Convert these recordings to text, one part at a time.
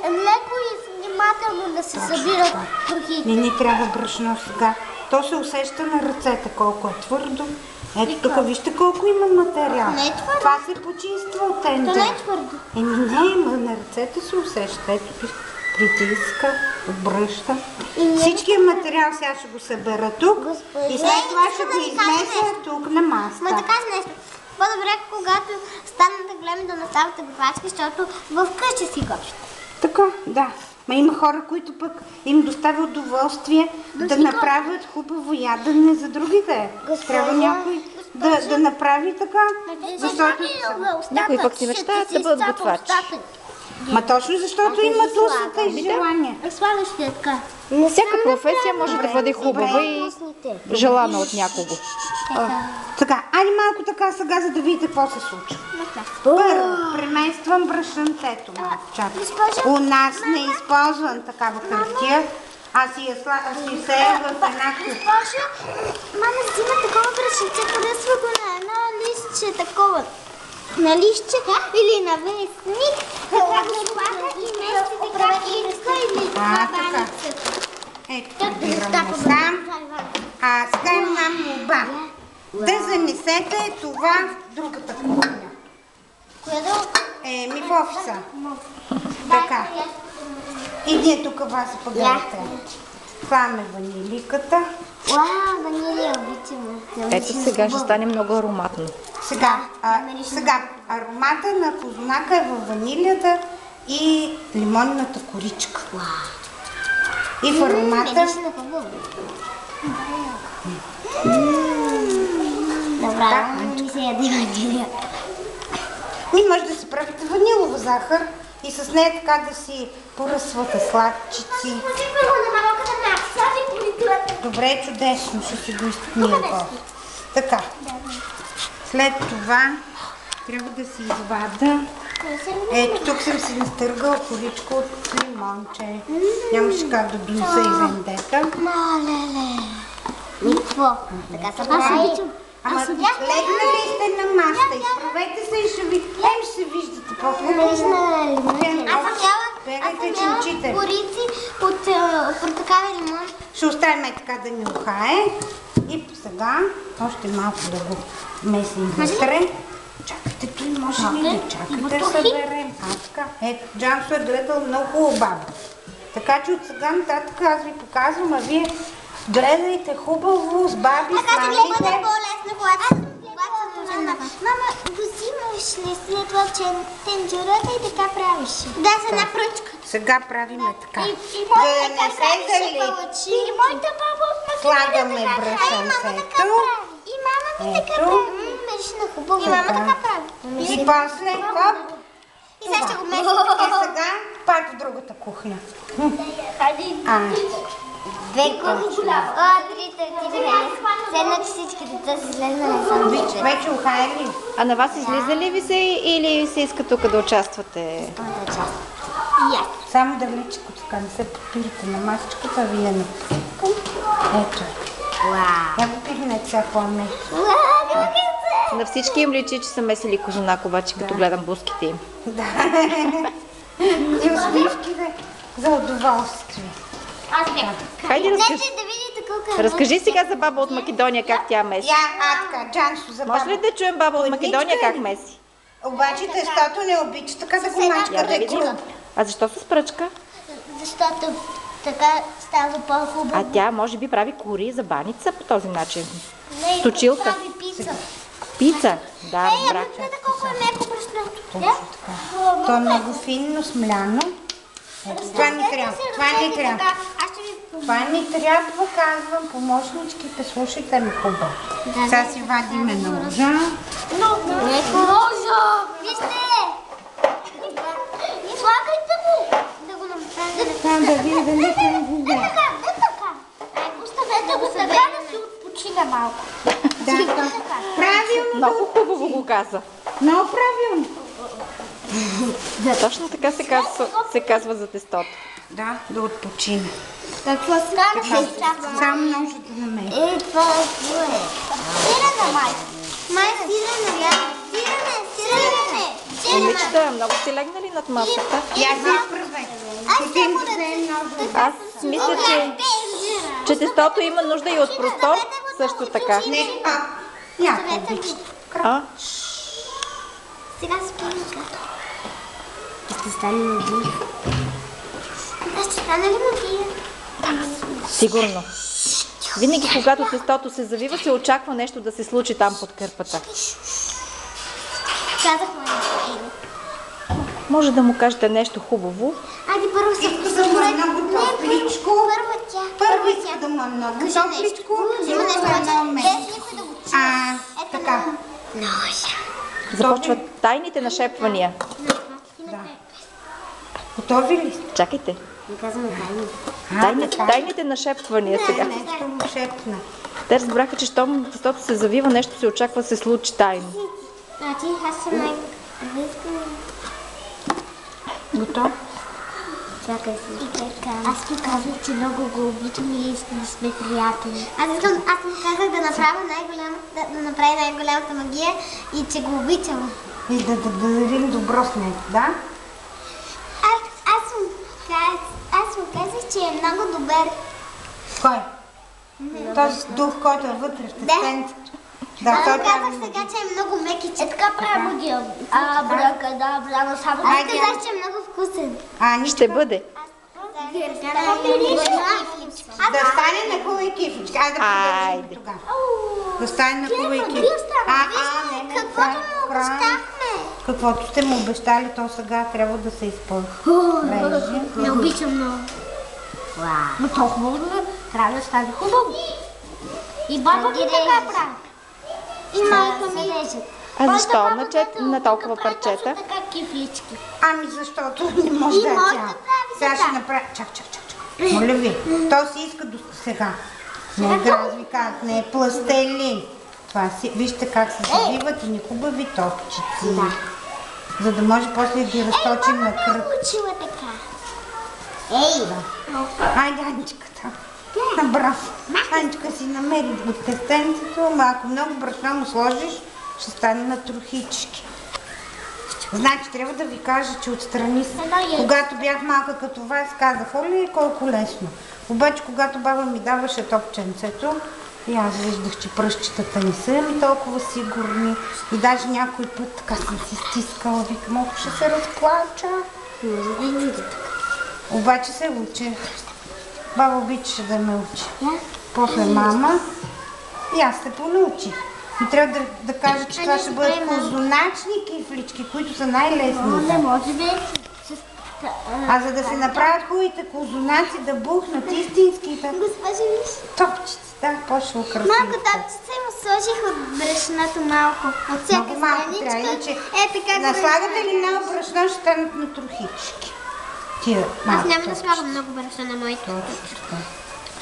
леко и внимателно да се събират трохите. Не трябва брашно сега. То се усеща на ръцете колко е твърдо. Ето тук вижте колко има материал. Не е твърдо. Това се почиства от тендера. То не е твърдо. Не, на ръцете се усеща. Ето притиска, обръща. Всичкият материал сега ще го събера тук и след това ще го изнеса тук на масата. Ма да кажа нещо. По-добре, когато станете големи да наставате бивачки, защото вкъщи си готвите. Така, да. Ма има хора, които пък им доставя удоволствие да направят хубаво ядене за другите. Трябва някой да направи така. Защото някой пък си мечтаят да бъдат готвачи. Ма точно защото имат устата и желание. Слагаш ли така? Всяка професия може да бъде хубава и желана от някого. Така, айде малко така сега, за да видите какво се случва. Първо, премествам брашанцето малко. Чакай. У нас не използвам такава хартия, аз си сея в една купа. Мама, взима такова брашенце, поръсва го на едно листче такова. На листче или на вестник, така го слага и мести така ирска или това баницата. Ето, прибирам сам. Сега имам молба. Да занесете това в другата кухня. Коя да? В офиса. Така. Иди тук, вас се погледате. Слагаме ваниликата. Уау, ванилия, обичаме. Ето сега ще стане много ароматно. Сега, аромата на козунака е във ванилията и лимонната коричка. И в аромата... Добре, не се яде ванилия. И може да си правите ванилова захар и с нея така да си поръсвате сладчици. Добре, чудесно, ще си го изтъкнем после. Така. След това трябва да си извада. Ето тук съм си настъргала коричка от лимонче. Нямаше как да донеса и вендета. Малеле. И какво? Така са прави. Ама легнали сте на маста, изправете се и ще ви... ще се виждате по-хубаво. Аз съм Бегайте, че учите. корици от портокал и лимон. Ще оставим така да ни ухае. И сега още малко да го месим вътре. Чакайте, той може ли да чакате да съберем? Така. Ето, Джансо е гледал много хубаво баба. Така че от сега нататък аз ви показвам, а вие гледайте хубаво с баби, с Така мамите. ще бъде по-лесно, когато Мама, го взимаш ли след това тенджурата и така правиш? Да, с една пръчка. Сега правиме така. И За да не се залепи, И моята баба от македония слагаме брашанцето. И мама ми така прави. Миришна хубаво. И мама така прави. И после, хоп. И сега ще го месим. Сега пак в другата кухня. Две кухни. Трите. Седнат всички деца си слезнали само. Вече ухае ли? А на вас излиза ли ви се или се иска тук да участвате? Само да влече, така не се подпирате на масичката, вие не. Ето. Я го пихнете сега по-ме. На всички им личи, че са месили козунак, обаче като гледам буските им. Да. И усмивките за удоволствие. Хайде, Да видите колко е. разкажи сега за баба от Македония как тя меси. Така, Джансо за баба. Може ли да чуем баба от Македония как меси? Обаче тестото не обича така да го мачкате груб. А защо с пръчка? Защото така става по-хубаво. А тя може би прави кори за баница по този начин. Не, точилка. прави пица. Пица? Да, разбрах. Виждате колко е меко брашното. Точно така. То е много финно, смляно. Ето, това ни трябва. Това ни трябва. Аз ще ви Това ни трябва, казвам, помощничките, слушайте ме хубаво. Сега си вадиме ножа. Ножа! Вижте! Слагайте го! Да го направим. Там да видя дали не го гледа. Така. Оставете го сега да си отпочине малко. Да, правилно. Много хубаво го каза. Много правилно. Точно така се казва за тестото. Да, да отпочине. Какво стана? Само ножа да намери. Това е. Сирене, май. Май, сирене. Сирене. Момичета, много сте легнали над масата. Я се изправете. Ще им взе много. Аз мисля, че тестото има нужда и от простор, също така. Не, някой обичат. А? Сега спирка. Ще стане магия. Ще стане ли магия? Сигурно. Винаги, когато тестото се завива, се очаква нещо да се случи там под кърпата. Казахме нещо. Може да му кажете нещо хубаво. Айде първо се Иска да му е много топличко. Първо тя. Първо иска да му е много топличко. Има нещо, без никой да го чуе. Така. Започват тайните нашепвания. Да. Готови ли сте? Чакайте. Не казваме тайни. Тайните нашепвания сега. Нещо му шепна. Те разбраха, че щом тестото се завива, нещо се очаква да се случи тайно. Значи аз съм най-близко. Готов? Чакай си. Аз му казах, че много го обичам и сме приятели. Аз му казах да направи най-голямата магия и че го обичам. И да дадем добро с него, да? Аз му казах, че е много добър. Кой? Този дух, който е вътре в тестенцето. Да, той казах прави. сега, че е много мекиче. Е така прави магия. Абракадабра, но само аз казах, че е много вкусен. Ще бъде. Да стане на хубави кифички. Айде да продължим тогава. Да стане на хубави кифички. Не, Каквото му обещахме. Каквото сте му обещали, то сега трябва да се изпълни. Не обичам много. Но толкова трябва да стане хубаво. И баба ми така прави. И майка ми. А защо на толкова парчета? Така кифлички. Ами защото не може да е цял. Сега ще направя. Чак. Моля ви. То си иска до сега. Не е гразви как, не е пластелин. Това си, вижте как се завиват и ни хубави топчици. За да може после да ги разточим на кръг. Учила така. Айде, Аничката. Браво. Аничка си намери от тестенцето, ама ако много брашна му сложиш, ще стане на трохички. Значи, трябва да ви кажа, че отстрани, когато бях малка като вас, казах, оле, колко лесно. Обаче, когато баба ми даваше топченцето, и аз виждах, че пръщчетата не са ми толкова сигурни. И даже някой път така съм си стискала, викам, ще се разплача. Може да и видя така. Обаче се учех. Баба обичаше да ме учи. После мама и аз се понаучих. И трябва да кажа, че това ще бъдат козуначни кифлички, които са най-лесните. Не може да е. А за да се направят хубавите козунаци, да бухнат истинските Госпожи, виж. топчици. Да, по-ще украсим. Малко топчица и му сложих от брашната малко. От всяка Много малко страничка. трябва, иначе Така наслагате ли много брашно, ще станат на трохички. Тия Аз няма да слагам много брашна на моите. Точно така.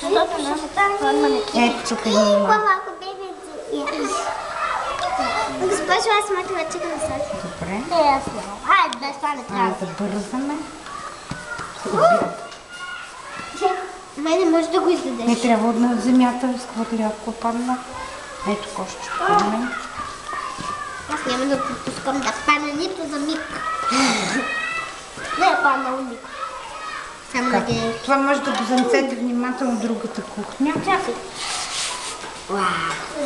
Защото нашата форма не Ето тук има малко. По-малко бебе. Госпожо, аз моята лъчика на сладка. Добре. е ясно. Айде, без това не трябва. Да бързаме. Май не може да го издадеш. Не трябва на земята, сквърли, ако падна. Ето кошчето. Аз няма да пропускам да падна нито за миг. Не е паднал никой. Само да ги... Това може да го занесете внимателно в другата кухня.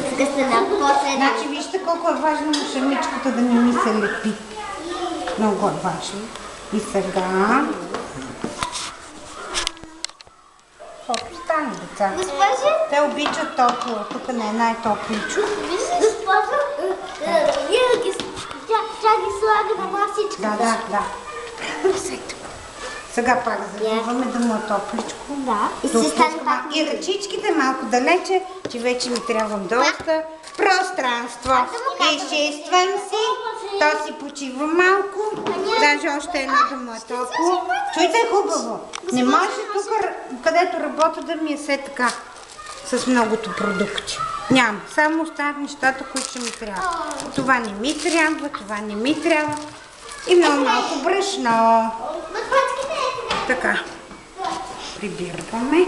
Сега се напоследна. Значи вижте колко е важно мушамичката да не ми се лепи. Много е важно. И сега... Колко стане, деца? Госпожо, Те обичат топло. Тук не е най-топличко. Госпожо, тя ги слага на масичка. Да. Сега пак завиваме да му е топличко. Да. и се стане пак. И ръчичките малко далече, че вече ми трябва доста пространство. Изчиствам си, то си почива малко, даже още едно да му е топло. Чуйте хубаво, не може тук, където работя, да ми е все така, с многото продукти. Няма, само остават нещата, които ще ми трябва. Това не ми трябва, това не ми трябва. И много малко брашно. Така, прибирваме.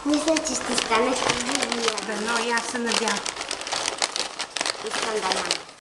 Мисля, че ще стане хубаво. Дано и аз се надявам. Искам да няма.